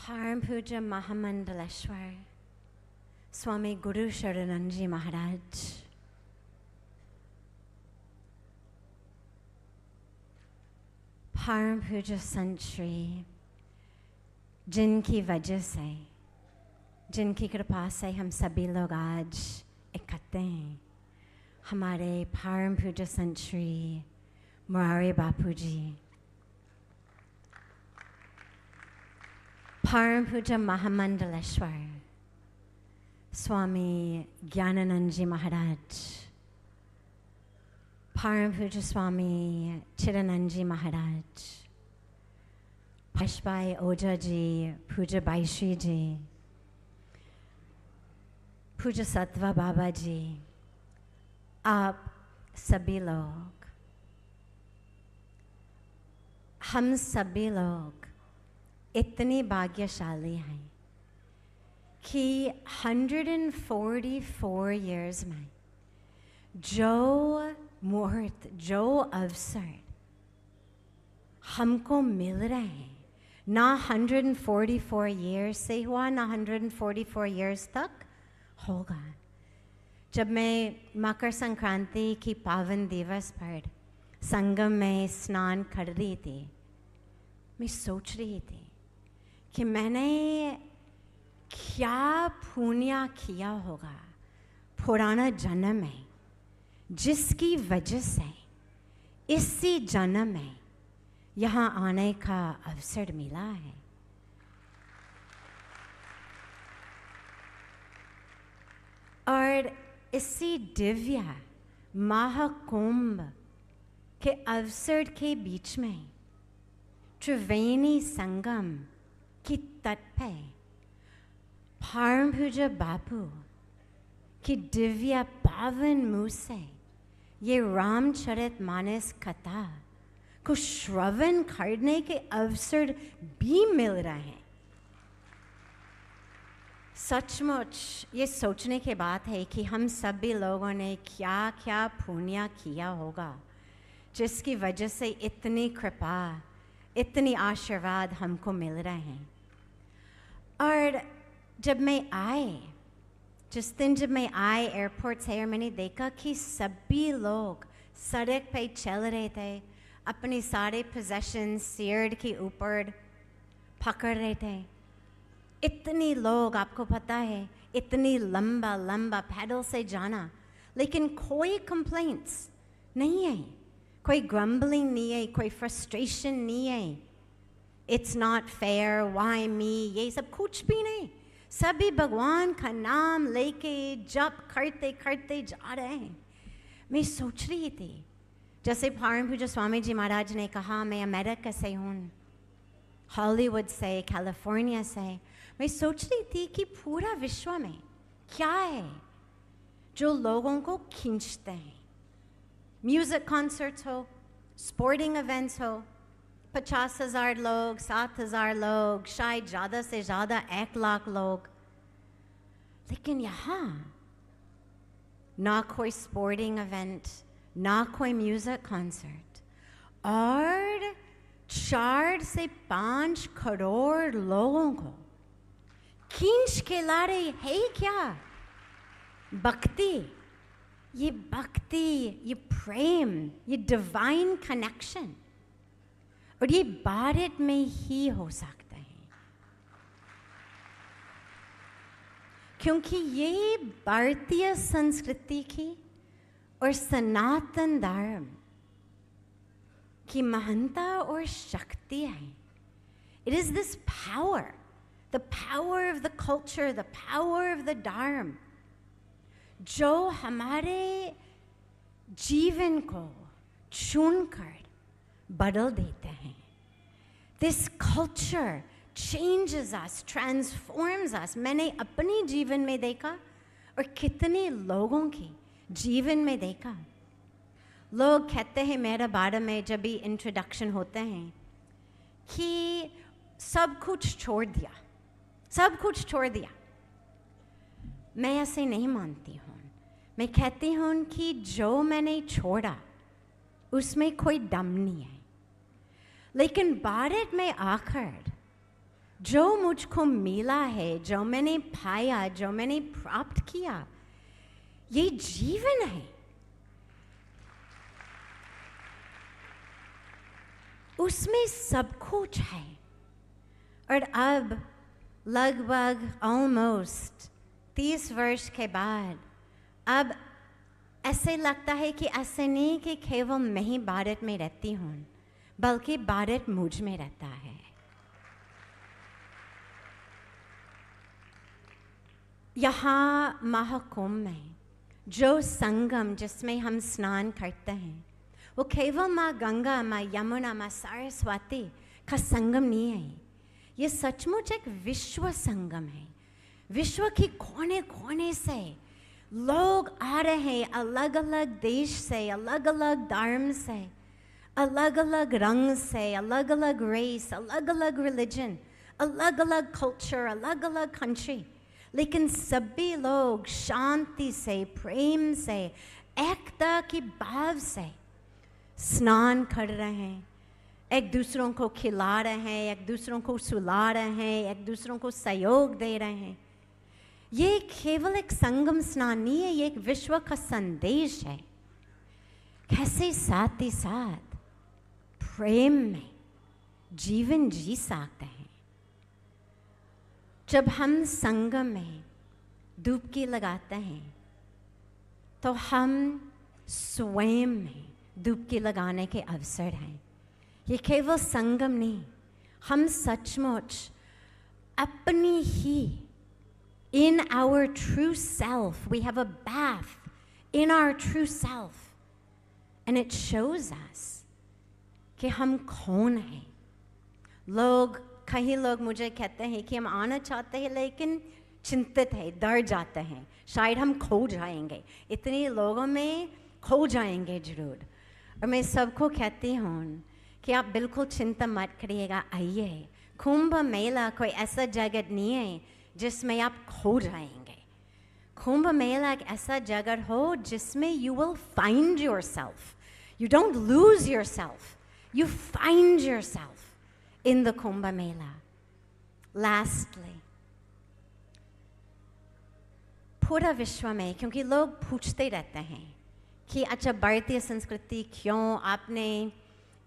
परम पूज्य महामंडलेश्वर स्वामी गुरु शरणानंद जी महाराज, परम पूज्य संत श्री, जिनकी वजह से, जिनकी कृपा से हम सभी लोग आज इकट्ठे हैं, हमारे परम पूज्य संत श्री मुरारी बापू जी, परम पूज्य महामंडलेश्वर स्वामी ज्ञानानंद जी महाराज, परम पूज्य स्वामी चिदानंद जी महाराज, भाई ओझा जी, पूज्य बाईश्री जी, पूज्य सत्वा बाबा जी, आप सभी लोग, हम सभी लोग इतने भाग्यशाली हैं कि 144 years में जो मुहूर्त, जो अवसर हमको मिल रहे हैं, ना 144 years से हुआ, ना 144 years तक होगा। जब मैं मकर संक्रांति की पावन दिवस पर संगम में स्नान कर रही थी, मैं सोच रही थी कि मैंने क्या पुण्य किया होगा पुराना जन्म में, जिसकी वजह से इसी जन्म में यहाँ आने का अवसर मिला है। और इसी दिव्य महाकुंभ के अवसर के बीच में त्रिवेणी संगम की तट पे परम पूज्य बापू की दिव्य पावन मुँह से ये रामचरितमानस कथा को श्रवण करने के अवसर भी मिल रहे हैं। सचमुच ये सोचने की बात है कि हम सभी लोगों ने क्या क्या पुण्य किया होगा, जिसकी वजह से इतनी कृपा, इतनी आशीर्वाद हमको मिल रहे हैं। और जब मैं आए, जिस दिन जब मैं आए एयरपोर्ट से, और मैंने देखा कि सभी लोग सड़क पे चल रहे थे, अपने सारे पोजेशंस सीढ़ी के ऊपर पकड़ रहे थे। इतने लोग, आपको पता है, इतनी लंबा लंबा पैदल से जाना, लेकिन कोई कंप्लेंट्स नहीं है, कोई ग्रम्बलिंग नहीं है, कोई फ्रस्ट्रेशन नहीं है। It's not fair, why me, ये सब कुछ भी नहीं। सभी भगवान का नाम लेके जप करते करते जा रहे हैं। मैं सोच रही थी, जैसे परम पूज्य स्वामी जी महाराज ने कहा, मैं अमेरिका से हूँ, हॉलीवुड से, कैलिफोर्निया से। मैं सोच रही थी कि पूरा विश्व में क्या है जो लोगों को खींचते हैं। म्यूज़िक कॉन्सर्ट्स हो, स्पोर्टिंग इवेंट्स हो, 50,000 लोग, 7,000 लोग, शायद ज़्यादा से ज़्यादा 1 लाख लोग, लेकिन यहाँ ना कोई स्पोर्टिंग इवेंट, ना कोई म्यूज़िक कॉन्सर्ट, और 4 से 5 करोड़ लोगों को खींच के ला रही है। क्या भक्ति, ये भक्ति, ये प्रेम, ये डिवाइन कनेक्शन, और ये भारत में ही हो सकता है, क्योंकि ये भारतीय संस्कृति की और सनातन धर्म की महानता और शक्ति है। It is this power, the power of the culture, the power of the dharma, जो हमारे जीवन को चुनकर बदल देते हैं। This culture changes us, transforms us. मैंने अपने जीवन में देखा और कितने लोगों के जीवन में देखा। लोग कहते हैं मेरे बारे में, जब भी इंट्रोडक्शन होते हैं, कि सब कुछ छोड़ दिया, सब कुछ छोड़ दिया। मैं ऐसे नहीं मानती हूँ। मैं कहती हूँ कि जो मैंने छोड़ा उसमें कोई दम नहीं है, लेकिन भारत में आकर जो मुझको मिला है, जो मैंने पाया, जो मैंने प्राप्त किया, ये जीवन है। उसमें सब कुछ है। और अब लगभग ऑलमोस्ट 30 वर्ष के बाद अब ऐसे लगता है कि ऐसे नहीं कि केवल मैं ही भारत में रहती हूँ, बल्कि भारत मुझ में रहता है। यहाँ महाकुंभ में जो संगम जिसमें हम स्नान करते हैं, वो केवल माँ गंगा, माँ यमुना, माँ सरस्वती का संगम नहीं है। ये सचमुच एक विश्व संगम है। विश्व के कोने कोने से लोग आ रहे हैं, अलग अलग देश से, अलग अलग धर्म से, अलग अलग रंग से, अलग अलग रेस, अलग अलग रिलीजन, अलग अलग कल्चर, अलग अलग कंट्री, लेकिन सभी लोग शांति से, प्रेम से, एकता के भाव से स्नान कर रहे हैं, एक दूसरों को खिला रहे हैं, एक दूसरों को सुला रहे हैं, एक दूसरों को सहयोग दे रहे हैं। ये केवल एक संगम स्नान नहीं है, ये एक विश्व का संदेश है। कैसे साथ ही साथ प्रेम में जीवन जी सकते हैं। जब हम संगम में डुबकी लगाते हैं तो हम स्वयं में डुबकी लगाने के अवसर हैं। ये केवल संगम नहीं, हम सचमुच अपनी ही in our true self, we have a bath in our true self, and it shows us कि हम कौन हैं। कई लोग मुझे कहते हैं कि हम आना चाहते हैं लेकिन चिंतित है, डर जाते हैं, शायद हम खो जाएंगे, इतने लोगों में खो जाएंगे जरूर। और मैं सबको कहती हूँ कि आप बिल्कुल चिंता मत करिएगा। आइए, कुंभ मेला कोई ऐसा जगह नहीं है जिसमें आप खो जाएंगे। कुंभ मेला एक ऐसा जगह हो जिसमें you will find yourself. You don't lose yourself. You find yourself in the Kumbh Mela. Lastly, पूरा विश्व में, क्योंकि लोग पूछते रहते हैं कि अच्छा भारतीय संस्कृति क्यों, आपने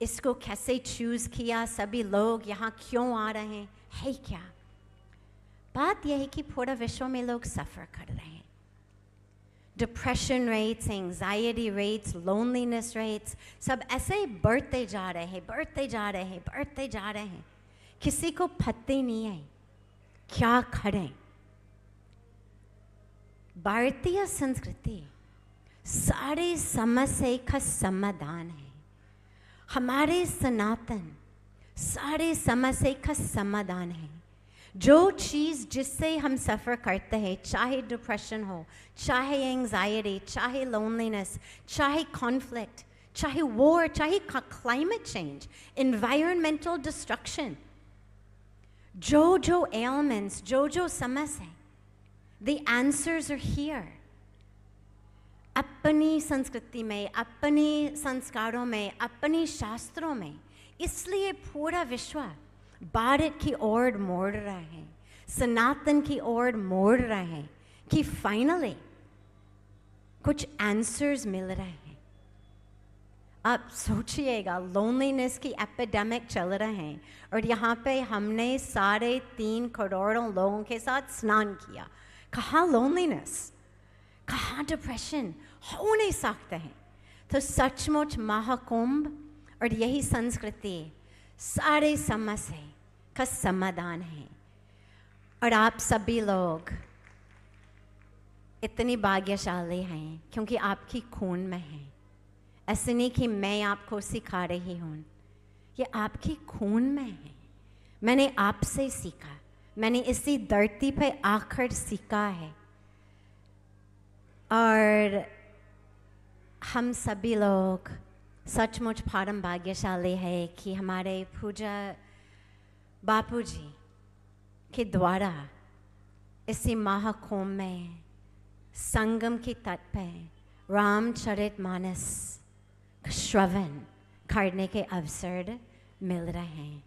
इसको कैसे चूज़ किया, सभी लोग यहाँ क्यों आ रहे हैं, है क्या? बात यह है कि पूरा विश्व में लोग सफ़र कर रहे हैं। Depression rates, anxiety rates, loneliness rates सब ऐसे ही बढ़ते जा रहे हैं, बढ़ते जा रहे हैं, बढ़ते जा रहे हैं। किसी को पता नहीं है क्या करें। भारतीय संस्कृति सारे समस्या का समाधान है। हमारे सनातन सारे समस्या का समाधान है। जो चीज़ जिससे हम सफ़र करते हैं, चाहे डिप्रेशन हो, चाहे एंजाइटी, चाहे लोनलीनेस, चाहे कॉन्फ्लिक्ट, चाहे वॉर, चाहे क्लाइमेट चेंज, एनवायरमेंटल डिस्ट्रक्शन, जो एलिमेंट्स, जो समस्या, द आंसर्स आर हियर। अपनी संस्कृति में, अपने संस्कारों में, अपने शास्त्रों में। इसलिए पूरा विश्व भारत की ओर मोड़ रहे हैं, सनातन की ओर मोड़ रहे हैं कि फाइनली कुछ आंसर्स मिल रहे हैं। आप सोचिएगा, लोनलीनेस की एपिडेमिक चल रहे हैं और यहाँ पे हमने 3.5 करोड़ लोगों के साथ स्नान किया। कहाँ लोनलीनेस, कहाँ डिप्रेशन, हो नहीं सकते हैं। तो सचमुच महाकुंभ और यही संस्कृति सारे समस्या का समाधान है। और आप सभी लोग इतनी भाग्यशाली हैं क्योंकि आपकी खून में है। ऐसे नहीं कि मैं आपको सिखा रही हूँ, ये आपकी खून में है। मैंने आपसे सीखा, मैंने इसी धरती पे आकर सीखा है। और हम सभी लोग सचमुच परम भाग्यशाली है कि हमारे पूजा बापूजी के द्वारा इसी महाकुंभ में संगम के तट पे रामचरितमानस श्रवण करने के अवसर मिल रहे हैं।